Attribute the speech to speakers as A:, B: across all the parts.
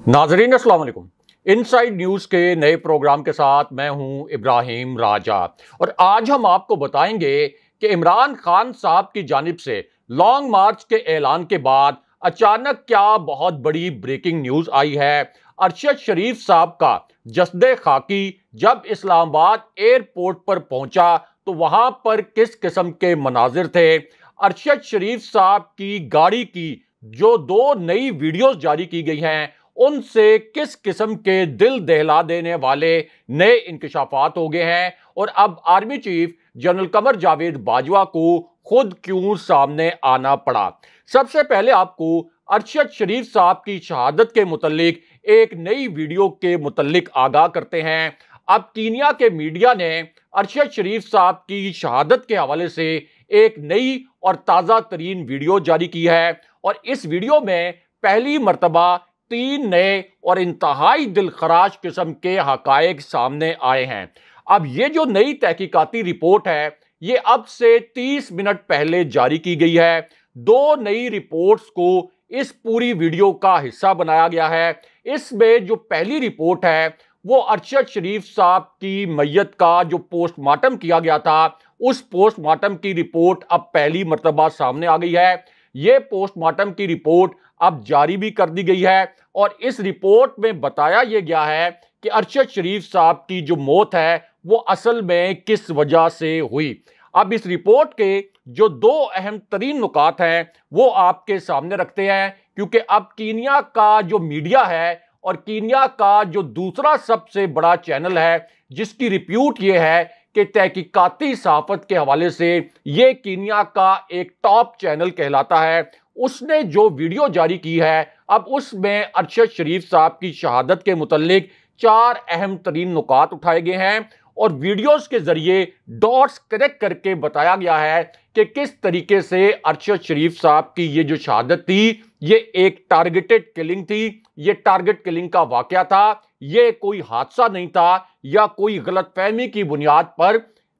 A: नाजरीन अस्सलाम वालेकुम। इनसाइड न्यूज़ के नए प्रोग्राम के साथ मैं हूं इब्राहिम राजा और आज हम आपको बताएंगे कि इमरान खान साहब की जानिब से लॉन्ग मार्च के ऐलान के बाद अचानक क्या बहुत बड़ी ब्रेकिंग न्यूज़ आई है। अरशद शरीफ साहब का जसदे खाकी जब इस्लामाबाद एयरपोर्ट पर पहुंचा तो वहां पर किस किस्म के मनाजिर थे। अरशद शरीफ साहब की गाड़ी की जो दो नई वीडियोस जारी की गई हैं उनसे किस किस्म के दिल दहला देने वाले नए इंकशाफात हो गए हैं और अब army chief general Qamar Javed Bajwa को खुद क्यों सामने आना पड़ा। सबसे पहले आपको अरशद शरीफ साहब की शहादत के मुतल्लिक एक नई वीडियो के मुतल्लिक आगाह करते हैं। अब कीनिया के मीडिया ने अरशद शरीफ साहब की शहादत के हवाले से एक नई और ताज़ा तरीन वीडियो जारी की है और इस वीडियो में पहली मर्तबा 3 नए और इंतहाई दिलखराश किस्म के हकायक सामने आए हैं। अब ये जो नई तहकीकाती रिपोर्ट है ये अब से 30 मिनट पहले जारी की गई है। 2 नई रिपोर्ट्स को इस पूरी वीडियो का हिस्सा बनाया गया है। इसमें जो पहली रिपोर्ट है वो अरशद शरीफ साहब की मैयत का जो पोस्टमार्टम किया गया था उस पोस्टमार्टम की रिपोर्ट अब पहली मर्तबा सामने आ गई है। ये पोस्टमार्टम की रिपोर्ट अब जारी भी कर दी गई है और इस रिपोर्ट में बताया यह गया है कि अरशद शरीफ साहब की जो मौत है वो असल में किस वजह से हुई। अब इस रिपोर्ट के जो 2 अहम तरीन नुकात हैं वो आपके सामने रखते हैं क्योंकि अब कीनिया का जो मीडिया है और कीनिया का जो दूसरा सबसे बड़ा चैनल है जिसकी रिप्यूट ये है कि तहकीकाती सहाफत के हवाले से ये कीनिया का एक टॉप चैनल कहलाता है, उसने जो वीडियो जारी की है अब उसमें अरशद शरीफ साहब की शहादत के मुतल्लिक 4 अहम तरीन नुकात उठाए गए हैं और वीडियोस के जरिए डॉट्स कनेक्ट करके बताया गया है कि किस तरीके से अरशद शरीफ साहब की ये जो शहादत थी ये एक टारगेटेड किलिंग थी, ये टारगेट किलिंग का वाकया था, ये कोई हादसा नहीं था या कोई गलतफहमी की बुनियाद पर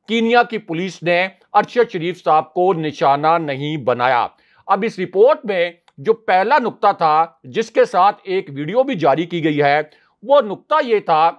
A: कीनिया की पुलिस ने अरशद शरीफ साहब को निशाना नहीं बनाया। अब इस रिपोर्ट में जो पहला नुक्ता था जिसके साथ एक वीडियो भी जारी की गई है वो नुक्ता ये था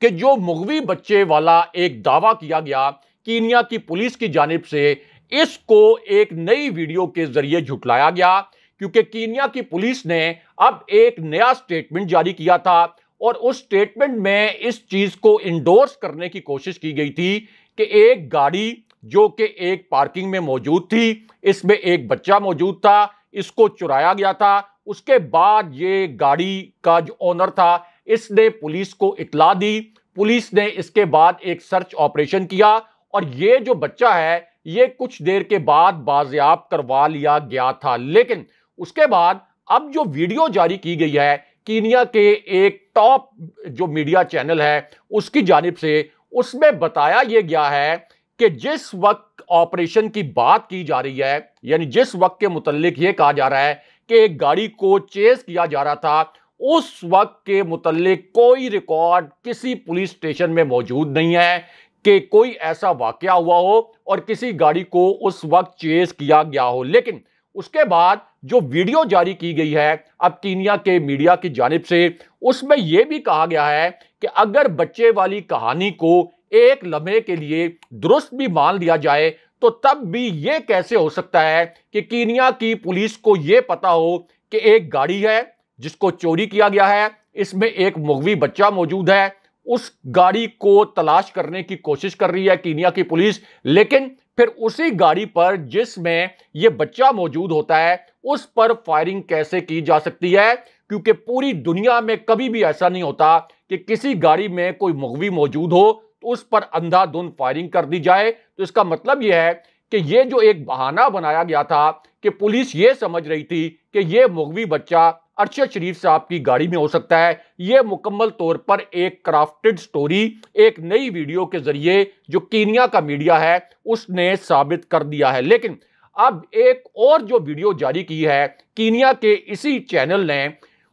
A: कि जो मुगवी बच्चे वाला एक दावा किया गया कीनिया की पुलिस की जानिब से इसको एक नई वीडियो के जरिए झुटलाया गया क्योंकि कीनिया की पुलिस ने अब एक नया स्टेटमेंट जारी किया था और उस स्टेटमेंट में इस चीज को इंडोर्स करने की कोशिश की गई थी कि एक गाड़ी जो कि एक पार्किंग में मौजूद थी इसमें एक बच्चा मौजूद था, इसको चुराया गया था। उसके बाद ये गाड़ी का जो ओनर था इसने पुलिस को इत्तला दी, पुलिस ने इसके बाद एक सर्च ऑपरेशन किया और ये जो बच्चा है ये कुछ देर के बाद बाजियाब करवा लिया गया था। लेकिन उसके बाद अब जो वीडियो जारी की गई है कीनिया के एक टॉप जो मीडिया चैनल है उसकी जानिब से उसमें बताया यह गया है कि जिस वक्त ऑपरेशन की बात की जा रही है यानी जिस वक्त के मुतल्लिक यह कहा जा रहा है कि एक गाड़ी को चेस किया जा रहा था उस वक्त के मुतल्लिक कोई रिकॉर्ड किसी पुलिस स्टेशन में मौजूद नहीं है कि कोई ऐसा वाकया हुआ हो और किसी गाड़ी को उस वक्त चेस किया गया हो। लेकिन उसके बाद जो वीडियो जारी की गई है अब कीनिया के मीडिया की जानिब से उसमें यह भी कहा गया है कि अगर बच्चे वाली कहानी को एक लम्हे के लिए दुरुस्त भी मान लिया जाए तो तब भी यह कैसे हो सकता है कि कीनिया की पुलिस को यह पता हो कि एक गाड़ी है जिसको चोरी किया गया है, इसमें एक मुगवी बच्चा मौजूद है, उस गाड़ी को तलाश करने की कोशिश कर रही है कीनिया की पुलिस, लेकिन फिर उसी गाड़ी पर जिसमें यह बच्चा मौजूद होता है उस पर फायरिंग कैसे की जा सकती है क्योंकि पूरी दुनिया में कभी भी ऐसा नहीं होता कि किसी गाड़ी में कोई मुगवी मौजूद हो तो उस पर अंधाधुंध फायरिंग कर दी जाए। तो इसका मतलब यह है कि यह जो एक बहाना बनाया गया था कि पुलिस यह समझ रही थी कि यह मुगवी बच्चा अरशद शरीफ साहब की गाड़ी में हो सकता है, यह मुकम्मल तौर पर एक क्राफ्टेड स्टोरी एक नई वीडियो के जरिए जो कीनिया का मीडिया है उसने साबित कर दिया है। लेकिन अब एक और जो वीडियो जारी की है कीनिया के इसी चैनल ने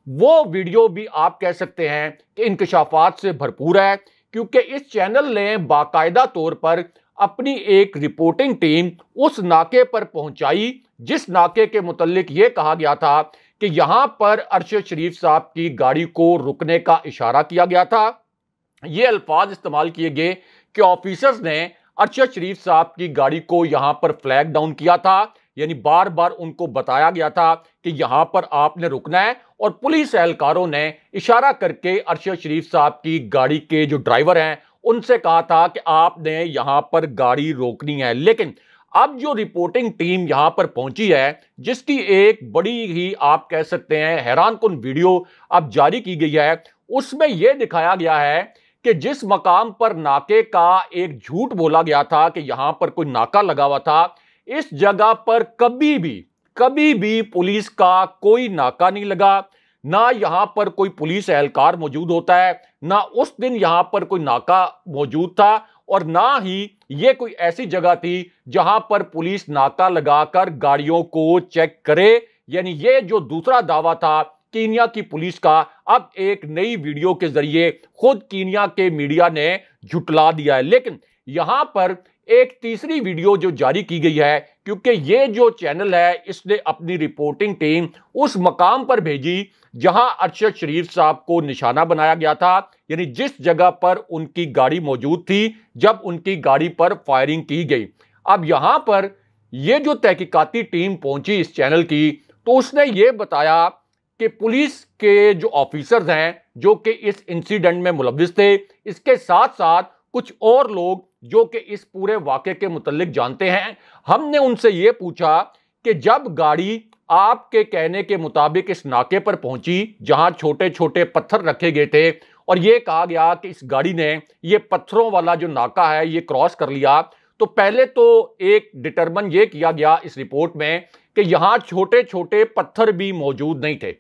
A: वो वीडियो भी आप कह सकते हैं कि इंकशाफात से भरपूर है क्योंकि इस चैनल ने बाकायदा तौर पर अपनी एक रिपोर्टिंग टीम उस नाके पर पहुंचाई जिस नाके के मुतल्लिक यह कहा गया था कि यहां पर अरशद शरीफ साहब की गाड़ी को रुकने का इशारा किया गया था। ये अल्फाज इस्तेमाल किए गए कि ऑफिसर्स ने अरशद शरीफ साहब की गाड़ी को यहां पर फ्लैग डाउन किया था, यानी बार बार उनको बताया गया था कि यहां पर आपने रुकना है, और पुलिस एहलकारों ने इशारा करके अरशद शरीफ साहब की गाड़ी के जो ड्राइवर हैं उनसे कहा था कि आपने यहां पर गाड़ी रोकनी है। लेकिन अब जो रिपोर्टिंग टीम यहां पर पहुंची है, जिसकी एक बड़ी ही आप कह सकते हैं हैरानकुन वीडियो अब जारी की गई है, उसमें यह दिखाया गया है कि जिस मकाम पर नाके का एक झूठ बोला गया था कि यहां पर कोई नाका लगा हुआ था, इस जगह पर कभी भी पुलिस का कोई नाका नहीं लगा, ना यहां पर कोई पुलिस एहलकार मौजूद होता है, ना उस दिन यहां पर कोई नाका मौजूद था, और ना ही यह कोई ऐसी जगह थी जहां पर पुलिस नाका लगाकर गाड़ियों को चेक करे। यानी यह जो दूसरा दावा था कीनिया की पुलिस का, अब एक नई वीडियो के जरिए खुद कीनिया के मीडिया ने झुटला दिया है। लेकिन यहां पर एक तीसरी वीडियो जो जारी की गई है, क्योंकि ये जो चैनल है इसने अपनी रिपोर्टिंग टीम उस मकाम पर भेजी जहां अरशद शरीफ साहब को निशाना बनाया गया था, यानी जिस जगह पर उनकी गाड़ी मौजूद थी जब उनकी गाड़ी पर फायरिंग की गई। अब यहां पर यह जो तहकीकाती टीम पहुंची इस चैनल की, तो उसने ये बताया कि पुलिस के जो ऑफिसर्स हैं जो कि इस इंसिडेंट में मुलविस थे, इसके साथ साथ कुछ और लोग जो कि इस पूरे वाक़े के मुतल्लिक जानते हैं, हमने उनसे यह पूछा कि जब गाड़ी आपके कहने के मुताबिक इस नाके पर पहुंची जहां छोटे छोटे पत्थर रखे गए थे, और यह कहा गया कि इस गाड़ी ने ये पत्थरों वाला जो नाका है ये क्रॉस कर लिया, तो पहले तो एक डिटरमिन ये किया गया इस रिपोर्ट में कि यहां छोटे छोटे पत्थर भी मौजूद नहीं थे,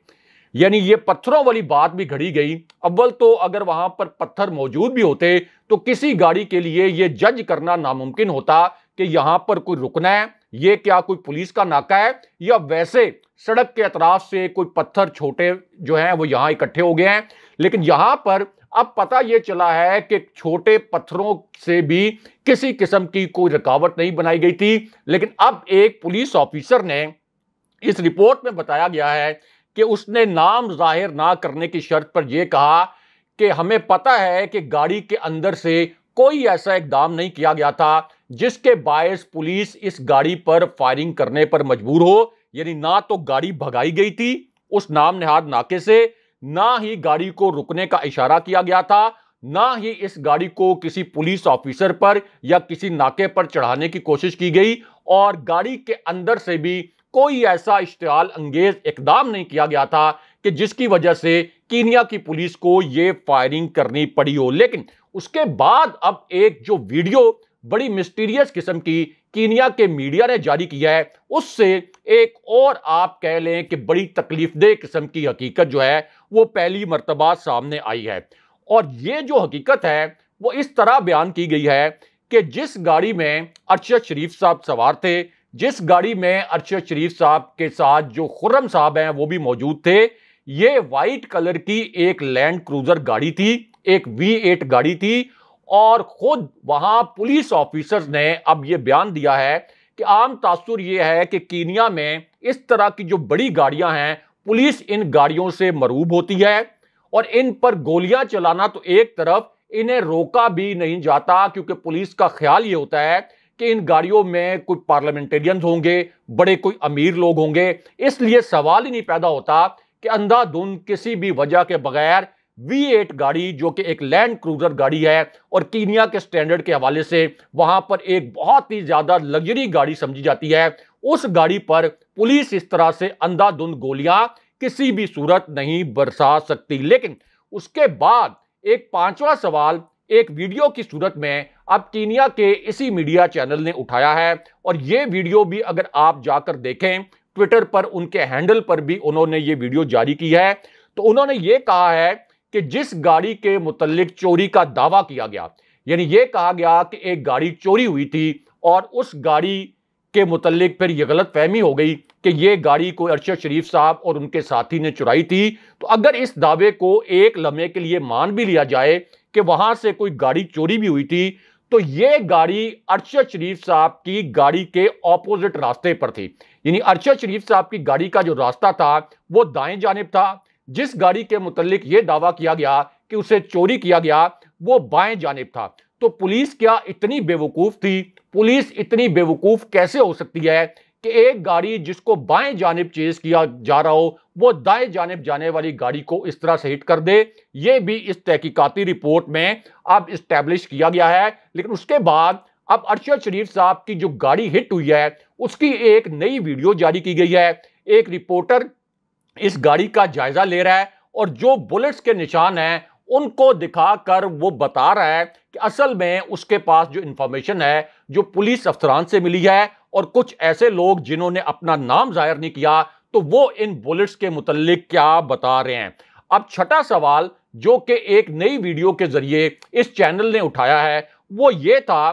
A: यानी ये पत्थरों वाली बात भी घड़ी गई। अव्वल तो अगर वहां पर पत्थर मौजूद भी होते तो किसी गाड़ी के लिए ये जज करना नामुमकिन होता कि यहां पर कोई रुकना है, ये क्या कोई पुलिस का नाका है या वैसे सड़क के अतराफ से कोई पत्थर छोटे जो हैं वो यहां इकट्ठे हो गए हैं। लेकिन यहां पर अब पता यह चला है कि छोटे पत्थरों से भी किसी किस्म की कोई रुकावट नहीं बनाई गई थी। लेकिन अब एक पुलिस ऑफिसर ने इस रिपोर्ट में बताया गया है कि उसने नाम जाहिर ना करने की शर्त पर यह कहा कि हमें पता है कि गाड़ी के अंदर से कोई ऐसा इकदाम नहीं किया गया था जिसके बायस पुलिस इस गाड़ी पर फायरिंग करने पर मजबूर हो, यानी ना तो गाड़ी भगाई गई थी उस नाम नेहाद नाके से, ना ही गाड़ी को रुकने का इशारा किया गया था, ना ही इस गाड़ी को किसी पुलिस ऑफिसर पर या किसी नाके पर चढ़ाने की कोशिश की गई, और गाड़ी के अंदर से भी कोई ऐसा इश्तियाल अंगेज इकदाम नहीं किया गया था कि जिसकी वजह से कीनिया की पुलिस को यह फायरिंग करनी पड़ी हो। लेकिन उसके बाद अब एक जो वीडियो बड़ी मिस्टीरियस किस्म की कीनिया के मीडिया ने जारी किया है, उससे एक और आप कह लें कि बड़ी तकलीफदेह किस्म की हकीकत जो है वो पहली मर्तबा सामने आई है। और ये जो हकीकत है वो इस तरह बयान की गई है कि जिस गाड़ी में अरशद शरीफ साहब सवार थे, जिस गाड़ी में अरशद शरीफ साहब के साथ जो खुर्रम साहब हैं वो भी मौजूद थे, ये वाइट कलर की एक लैंड क्रूजर गाड़ी थी, एक V8 गाड़ी थी। और खुद वहां पुलिस ऑफिसर्स ने अब यह बयान दिया है कि आम तासुर यह है कि कीनिया में इस तरह की जो बड़ी गाड़ियां हैं, पुलिस इन गाड़ियों से मरूब होती है और इन पर गोलियां चलाना तो एक तरफ, इन्हें रोका भी नहीं जाता क्योंकि पुलिस का ख्याल यह होता है कि इन गाड़ियों में कोई पार्लियामेंटेरियंस होंगे, बड़े कोई अमीर लोग होंगे, इसलिए सवाल ही नहीं पैदा होता कि अंधाधुंध किसी भी वजह के बगैर V8 गाड़ी जो कि एक लैंड क्रूजर गाड़ी है और कीनिया के स्टैंडर्ड के हवाले से वहां पर एक बहुत ही ज्यादा लग्जरी गाड़ी समझी जाती है, उस गाड़ी पर पुलिस इस तरह से अंधाधुंध गोलियां किसी भी सूरत नहीं बरसा सकती। लेकिन उसके बाद एक पांचवा सवाल एक वीडियो की सूरत में अब कीनिया के इसी मीडिया चैनल ने उठाया है, और यह वीडियो भी अगर आप जाकर देखें ट्विटर पर, उनके हैंडल पर भी उन्होंने ये वीडियो जारी की है, तो उन्होंने ये कहा है कि जिस गाड़ी के मुतल्लिक चोरी का दावा किया गया, यानी यह कहा गया कि एक गाड़ी चोरी हुई थी और उस गाड़ी के मुतल्लिक फिर यह गलत फहमी हो गई कि यह गाड़ी कोई अरशद शरीफ साहब और उनके साथी ने चुराई थी, तो अगर इस दावे को एक लम्हे के लिए मान भी लिया जाए कि वहां से कोई गाड़ी चोरी भी हुई थी, तो ये गाड़ी अरशद शरीफ साहब की गाड़ी के ऑपोजिट रास्ते पर थी। यानी अरशद शरीफ साहब की गाड़ी का जो रास्ता था वो दाएं जानिब था। जिस गाड़ी के मुतालिक ये दावा किया गया कि उसे चोरी किया गया वो बाएं जानिब था। तो पुलिस क्या इतनी बेवकूफ थी? पुलिस इतनी बेवकूफ कैसे हो सकती है कि एक गाड़ी जिसको बाएं जानिब चेज किया जा रहा हो वो दाएं जानिब जाने वाली गाड़ी को इस तरह से हिट कर दे? ये भी इस तहकीकाती रिपोर्ट में अब इस्टेब्लिश किया गया है। लेकिन उसके बाद अब अरशद शरीफ साहब की जो गाड़ी हिट हुई है उसकी एक नई वीडियो जारी की गई है। एक रिपोर्टर इस गाड़ी का जायजा ले रहा है और जो बुलेट्स के निशान हैं उनको दिखाकर वो बता रहा है कि असल में उसके पास जो इंफॉर्मेशन है जो पुलिस अफसरान से मिली है और कुछ ऐसे लोग जिन्होंने अपना नाम जाहिर नहीं किया, तो वो इन बुलेट्स के मुतालिक क्या बता रहे हैं। अब छठा सवाल जो कि एक नई वीडियो के जरिए इस चैनल ने उठाया है वो ये था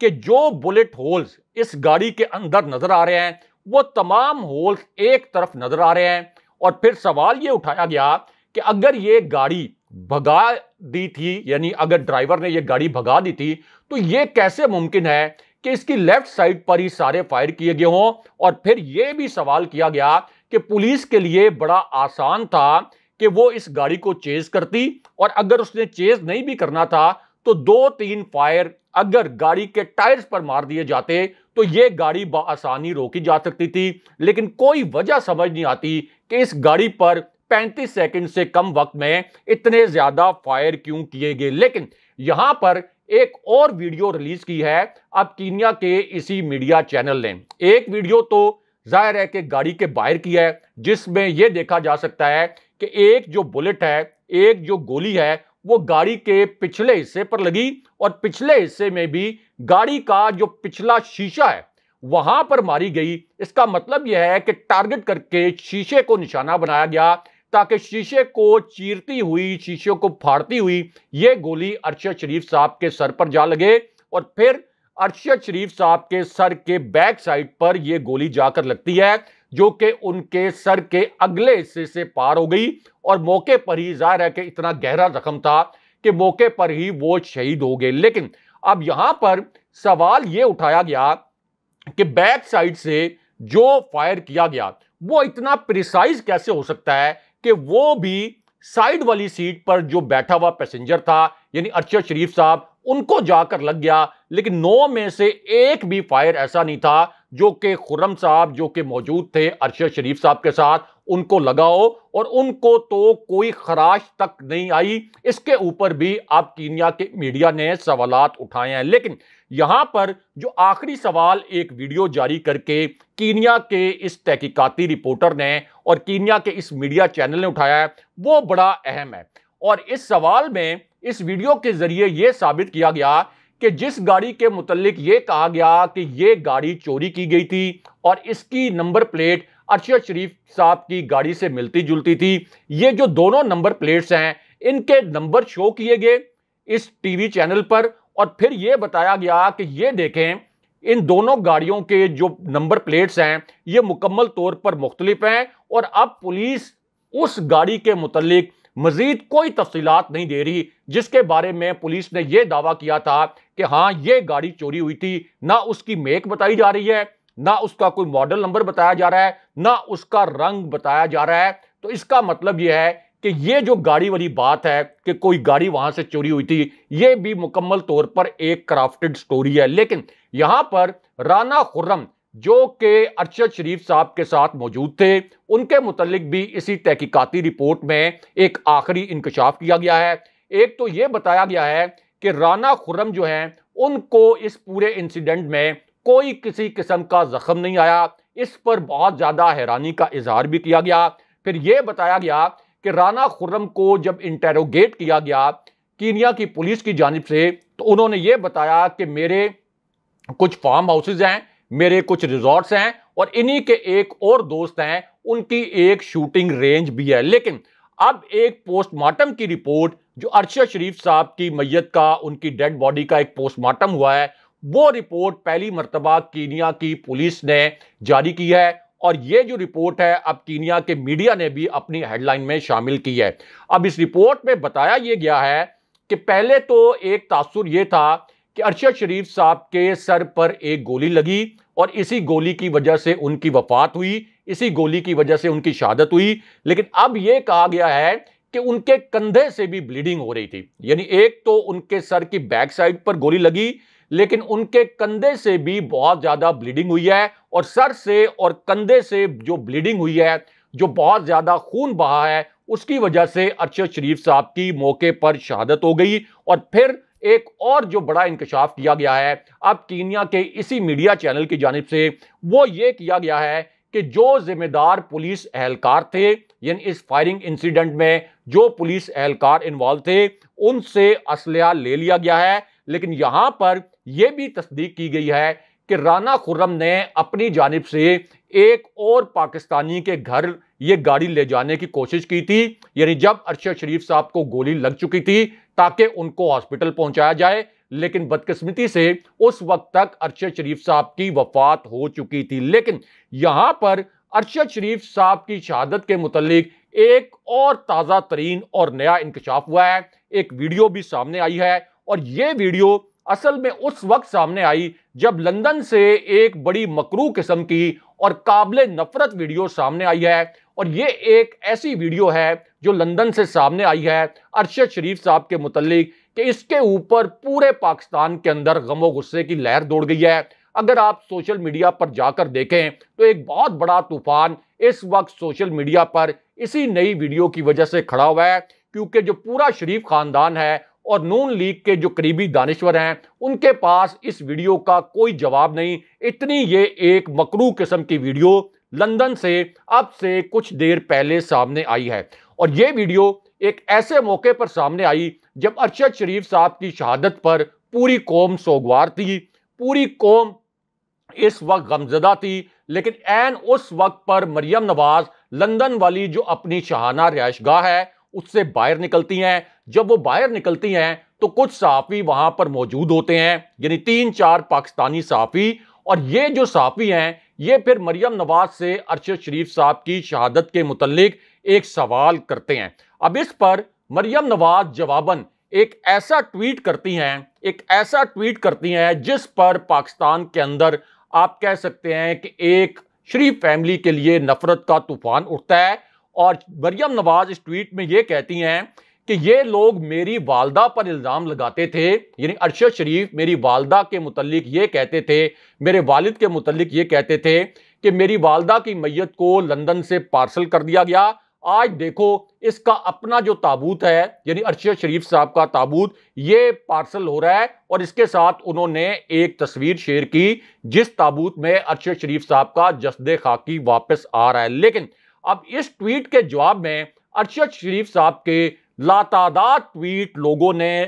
A: कि जो बुलेट होल्स इस गाड़ी के अंदर नजर आ रहे हैं वो तमाम होल्स एक तरफ नजर आ रहे हैं। और फिर सवाल ये उठाया गया कि अगर ये गाड़ी भगा दी थी, यानी अगर ड्राइवर ने ये गाड़ी भगा दी थी, तो ये कैसे मुमकिन है कि इसकी लेफ्ट साइड पर ही सारे फायर किए गए हों। और फिर यह भी सवाल किया गया कि पुलिस के लिए बड़ा आसान था कि वो इस गाड़ी को चेज करती, और अगर उसने चेज नहीं भी करना था तो 2-3 फायर अगर गाड़ी के टायर्स पर मार दिए जाते तो ये गाड़ी बआसानी रोकी जा सकती थी। लेकिन कोई वजह समझ नहीं आती कि इस गाड़ी पर 35 सेकंड से कम वक्त में इतने ज्यादा फायर क्यों किए गए। लेकिन यहां पर एक और वीडियो रिलीज की है अब कीनिया के इसी मीडिया चैनल ने। एक वीडियो तो जाहिर है कि गाड़ी के बाहर की है जिसमें यह देखा जा सकता है कि एक जो बुलेट है, एक जो गोली है वो गाड़ी के पिछले हिस्से पर लगी और पिछले हिस्से में भी गाड़ी का जो पिछला शीशा है वहां पर मारी गई। इसका मतलब यह है कि टारगेट करके शीशे को निशाना बनाया गया ताकि शीशे को चीरती हुई, शीशे को फाड़ती हुई ये गोली अरशद शरीफ साहब के सर पर जा लगे और फिर अरशद शरीफ साहब के सर के बैक साइड पर यह गोली जाकर लगती है जो कि उनके सर के अगले हिस्से से पार हो गई और मौके पर ही, जाहिर है कि इतना गहरा जख्म था कि मौके पर ही वो शहीद हो गए। लेकिन अब यहां पर सवाल यह उठाया गया कि बैक साइड से जो फायर किया गया वो इतना प्रिसाइज कैसे हो सकता है कि वो भी साइड वाली सीट पर जो बैठा हुआ पैसेंजर था यानी अरशद शरीफ साहब उनको जाकर लग गया। लेकिन 9 में से एक भी फायर ऐसा नहीं था जो कि खुर्रम साहब जो कि मौजूद थे अरशद शरीफ साहब के साथ उनको लगा हो, और उनको तो कोई खराश तक नहीं आई। इसके ऊपर भी अब कीनिया के मीडिया ने सवालात उठाए हैं। लेकिन यहां पर जो आखिरी सवाल एक वीडियो जारी करके कीनिया के इस तहकीकाती रिपोर्टर ने और कीनिया के इस मीडिया चैनल ने उठाया है वो बड़ा अहम है। और इस सवाल में इस वीडियो के जरिए यह साबित किया गया कि जिस गाड़ी के मुतालिक ये कहा गया कि ये गाड़ी चोरी की गई थी और इसकी नंबर प्लेट अरशद शरीफ साहब की गाड़ी से मिलती जुलती थी, ये जो दोनों नंबर प्लेट्स हैं इनके नंबर शो किए गए इस टीवी चैनल पर। और फिर यह बताया गया कि ये देखें इन दोनों गाड़ियों के जो नंबर प्लेट्स हैं ये मुकम्मल तौर पर मुख्तलिफ हैं और अब पुलिस उस गाड़ी के मुतालिक मजीद कोई तफसीलात नहीं दे रही जिसके बारे में पुलिस ने यह दावा किया था कि हाँ ये गाड़ी चोरी हुई थी। ना उसकी मेक बताई जा रही है, ना उसका कोई मॉडल नंबर बताया जा रहा है, ना उसका रंग बताया जा रहा है। तो इसका मतलब यह है कि ये जो गाड़ी वाली बात है कि कोई गाड़ी वहां से चोरी हुई थी ये भी मुकम्मल तौर पर एक क्राफ्टेड स्टोरी है। लेकिन यहां पर राना खुर्रम जो कि अरशद शरीफ साहब के साथ मौजूद थे उनके मुतालिक भी इसी तहकीकाती रिपोर्ट में एक आखिरी इंकशाफ किया गया है। एक तो यह बताया गया है कि राना खुर्रम जो हैं उनको इस पूरे इंसिडेंट में कोई किसी किस्म का जख्म नहीं आया। इस पर बहुत ज्यादा हैरानी का इजहार भी किया गया। फिर यह बताया गया कि राना खुर्रम को जब इंटेरोगेट किया गया कीनिया की पुलिस की जानिब से तो उन्होंने ये बताया कि मेरे कुछ फार्म हाउसेज हैं, मेरे कुछ रिजॉर्ट्स हैं और इन्हीं के एक और दोस्त हैं उनकी एक शूटिंग रेंज भी है। लेकिन अब एक पोस्टमार्टम की रिपोर्ट जो अरशद शरीफ साहब की मैयत का, उनकी डेड बॉडी का एक पोस्टमार्टम हुआ है, वो रिपोर्ट पहली मर्तबा कीनिया की पुलिस ने जारी की है और ये जो रिपोर्ट है अब कीनिया के मीडिया ने भी अपनी हेडलाइन में शामिल की है। अब इस रिपोर्ट में बताया यह गया है कि पहले तो एक तासुर यह था कि अरशद शरीफ साहब के सर पर एक गोली लगी और इसी गोली की वजह से उनकी वफात हुई, इसी गोली की वजह से उनकी शहादत हुई। लेकिन अब यह कहा गया है कि उनके कंधे से भी ब्लीडिंग हो रही थी। यानी एक तो उनके सर की बैक साइड पर गोली लगी, लेकिन उनके कंधे से भी बहुत ज्यादा ब्लीडिंग हुई है, और सर से और कंधे से जो ब्लीडिंग हुई है, जो बहुत ज्यादा खून बहा है, उसकी वजह से अरशद शरीफ साहब की मौके पर शहादत हो गई। और फिर एक और जो बड़ा इंकशाफ किया गया है अब कीनिया के इसी मीडिया चैनल की जानिब से, वो ये किया गया है कि जो जिम्मेदार पुलिस एहलकार थे, यानी इस फायरिंग इंसिडेंट में जो पुलिस एहलकार इन्वॉल्व थे, उनसे असलहा ले लिया गया है। लेकिन यहां पर यह भी तस्दीक की गई है कि राना खुर्रम ने अपनी जानिब से एक और पाकिस्तानी के घर ये गाड़ी ले जाने की कोशिश की थी, यानी जब अरशद शरीफ साहब को गोली लग चुकी थी, ताकि उनको हॉस्पिटल पहुंचाया जाए। लेकिन बदकिस्मती से उस वक्त तक अरशद शरीफ साहब की वफात हो चुकी थी। लेकिन यहां पर अरशद शरीफ साहब की शहादत के मुतालिक एक और ताजा तरीन और नया इंकशाफ हुआ है। एक वीडियो भी सामने आई है, और यह वीडियो असल में उस वक्त सामने आई जब लंदन से एक बड़ी मकरूह किस्म की और काबिल नफरत वीडियो सामने आई है। और यह एक ऐसी वीडियो है जो लंदन से सामने आई है अरशद शरीफ साहब के मुतालिक कि इसके ऊपर पूरे पाकिस्तान के अंदर गमो गुस्से की लहर दौड़ गई है। अगर आप सोशल मीडिया पर जाकर देखें तो एक बहुत बड़ा तूफान इस वक्त सोशल मीडिया पर इसी नई वीडियो की वजह से खड़ा हुआ है, क्योंकि जो पूरा शरीफ खानदान है और नून लीग के जो करीबी दानिश्वर हैं, उनके पास इस वीडियो का कोई जवाब नहीं। इतनी ये एक मकरूह किस्म की वीडियो लंदन से अब से कुछ देर पहले सामने आई है। और ये वीडियो एक ऐसे मौके पर सामने आई जब अरशद शरीफ साहब की शहादत पर पूरी कौम सोगवार थी, पूरी कौम इस वक्त गमजदा थी। लेकिन ऐन उस वक्त पर मरियम नवाज लंदन वाली जो अपनी शाहाना रिहायशगाह है उससे बाहर निकलती हैं। जब वो बाहर निकलती हैं तो कुछ सहाफ़ी वहां पर मौजूद होते हैं, यानी 3-4 पाकिस्तानी सहाफ़ी। और ये जो सहाफ़ी हैं ये फिर मरियम नवाज से अरशद शरीफ साहब की शहादत के मुतल्लिक एक सवाल करते हैं। अब इस पर मरियम नवाज जवाबन एक ऐसा ट्वीट करती हैं जिस पर पाकिस्तान के अंदर आप कह सकते हैं कि एक शरीफ फैमिली के लिए नफरत का तूफान उठता है। और मरियम नवाज इस ट्वीट में ये कहती हैं कि ये लोग मेरी वालदा पर इल्ज़ाम लगाते थे, यानी अरशद शरीफ मेरी वालदा के मुतल्लिक ये कहते थे, मेरे वालिद के मुतल्लिक ये कहते थे कि मेरी वालदा की मैयत को लंदन से पार्सल कर दिया गया। आज देखो इसका अपना जो ताबूत है, यानी अरशद शरीफ साहब का ताबूत, ये पार्सल हो रहा है। और इसके साथ उन्होंने एक तस्वीर शेयर की जिस ताबूत में अरशद शरीफ साहब का जस्दे खाकी वापस आ रहा है। लेकिन अब इस ट्वीट के जवाब में अरशद शरीफ साहब के लातादाद ट्वीट लोगों ने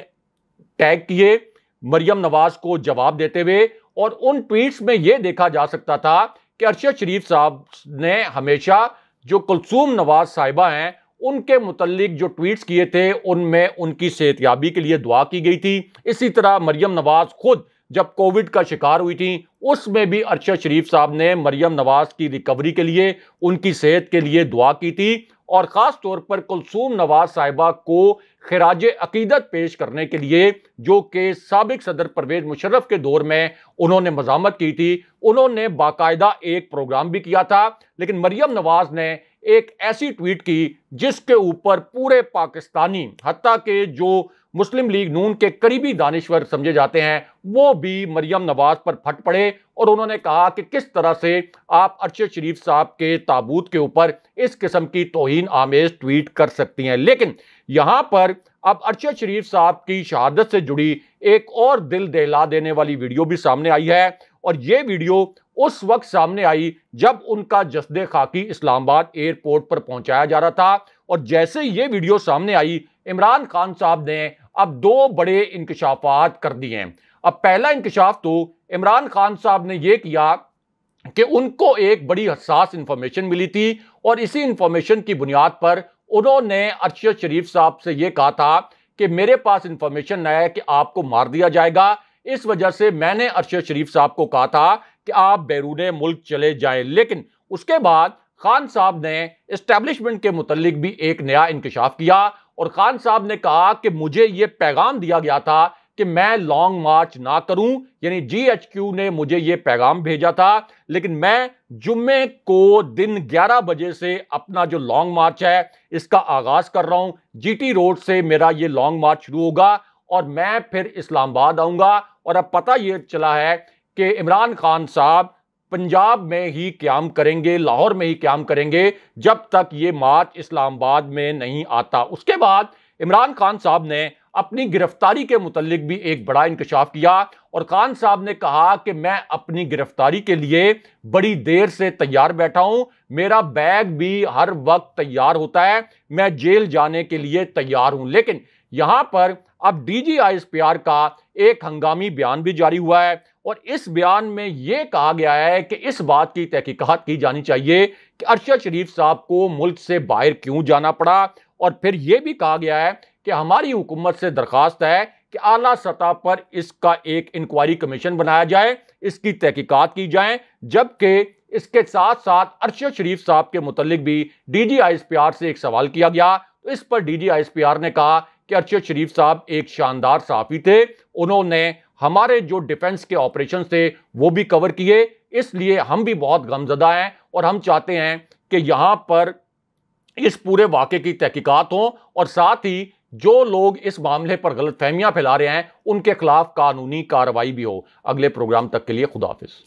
A: टैग किए मरियम नवाज को जवाब देते हुए। और उन ट्वीट्स में यह देखा जा सकता था कि अरशद शरीफ साहब ने हमेशा जो कुलसूम नवाज साहिबा हैं उनके मुतल्लिक जो ट्वीट्स किए थे उनमें उनकी सेहतयाबी के लिए दुआ की गई थी। इसी तरह मरियम नवाज खुद जब कोविड का शिकार हुई थी उसमें भी अरशद शरीफ साहब ने मरियम नवाज की रिकवरी के लिए, उनकी सेहत के लिए दुआ की थी। और ख़ास तौर पर कुलसूम नवाज साहिबा को खिराज अकीदत पेश करने के लिए, जो कि साबिक सदर परवेज मुशर्रफ के दौर में उन्होंने मज़ामत की थी, उन्होंने बाकायदा एक प्रोग्राम भी किया था। लेकिन मरियम नवाज ने एक ऐसी ट्वीट की जिसके ऊपर पूरे पाकिस्तानी, हत्ता के जो मुस्लिम लीग नून के करीबी दानिश्वर समझे जाते हैं, वो भी मरियम नवाज पर फट पड़े। और उन्होंने कहा कि किस तरह से आप अरशद शरीफ साहब के ताबूत के ऊपर इस किस्म की तौहीन आमेज ट्वीट कर सकती हैं। लेकिन यहां पर अब अरशद शरीफ साहब की शहादत से जुड़ी एक और दिल दहला देने वाली वीडियो भी सामने आई है। और ये वीडियो उस वक्त सामने आई जब उनका जस्दे खाकी इस्लामाबाद एयरपोर्ट पर पहुंचाया जा रहा था। और जैसे ये वीडियो सामने आई, इमरान खान साहब ने अब दो बड़े इंकशाफात कर दिए हैं। अब पहला इंकशाफ तो इमरान खान साहब ने यह किया कि उनको एक बड़ी हसास इंफॉर्मेशन मिली थी और इसी इंफॉर्मेशन की बुनियाद पर उन्होंने अरशद शरीफ साहब से यह कहा था कि मेरे पास इंफॉर्मेशन है कि आपको मार दिया जाएगा। इस वजह से मैंने अरशद शरीफ साहब को कहा था कि आप बैरूने मुल्क चले जाएं। लेकिन उसके बाद खान साहब ने एस्टैब्लिशमेंट के मुतल्लिक भी एक नया इंकशाफ किया और खान साहब ने कहा कि मुझे यह पैगाम दिया गया था कि मैं लॉन्ग मार्च ना करूं, यानी जीएचक्यू ने मुझे यह पैगाम भेजा था, लेकिन मैं जुम्मे को दिन 11 बजे से अपना जो लॉन्ग मार्च है इसका आगाज कर रहा हूं। जीटी रोड से मेरा यह लॉन्ग मार्च शुरू होगा और मैं फिर इस्लामाबाद आऊंगा। और अब पता यह चला है कि इमरान खान साहब पंजाब में ही क्याम करेंगे, लाहौर में ही क्याम करेंगे जब तक ये मार्च इस्लामाबाद में नहीं आता। उसके बाद इमरान खान साहब ने अपनी गिरफ्तारी के मुतालिक भी एक बड़ा इंकशाफ किया और खान साहब ने कहा कि मैं अपनी गिरफ्तारी के लिए बड़ी देर से तैयार बैठा हूं, मेरा बैग भी हर वक्त तैयार होता है, मैं जेल जाने के लिए तैयार हूं। लेकिन यहां पर अब डीजीआईएसपीआर का एक हंगामी बयान भी जारी हुआ है और इस बयान में यह कहा गया है कि इस बात की तहकीकात की जानी चाहिए कि अरशद शरीफ साहब को मुल्क से बाहर क्यों जाना पड़ा। और फिर यह भी कहा गया है कि हमारी हुकूमत से दरखास्त है कि आला सतह पर इसका एक इंक्वायरी कमीशन बनाया जाए, इसकी तहकीकात की जाए, जबकि इसके साथ साथ अरशद शरीफ साहब के मुतालिक भी डीजीआईएसपीआर से एक सवाल किया गया। तो इस पर डीजीआईएसपीआर ने कहा कि अरशद शरीफ साहब एक शानदार सहाफी थे, उन्होंने हमारे जो डिफेंस के ऑपरेशन थे वो भी कवर किए, इसलिए हम भी बहुत गमजदा हैं और हम चाहते हैं कि यहां पर इस पूरे वाक़े की तहकीकात हो और साथ ही जो लोग इस मामले पर गलतफहमियां फैला रहे हैं उनके खिलाफ कानूनी कार्रवाई भी हो। अगले प्रोग्राम तक के लिए खुदा हाफिज।